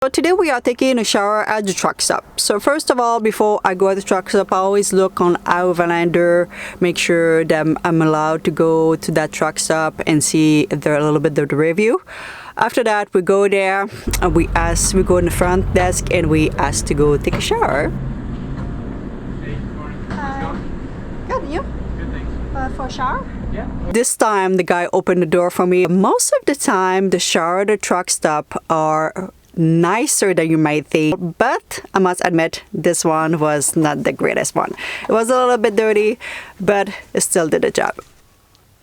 So today we are taking a shower at the truck stop. So first of all, before I go at the truck stop, I always look on our Vanlander, make sure that I'm allowed to go to that truck stop and see if there are a little bit of the review. After that, we go there and we go in the front desk and we ask to go take a shower. Hey, good morning. How's it going? Good, you? Good, thanks. For a shower? Yeah. This time the guy opened the door for me. Most of the time the shower at the truck stop are nicer than you might think, but I must admit this one was not the greatest one. It was a little bit dirty, but it still did the job.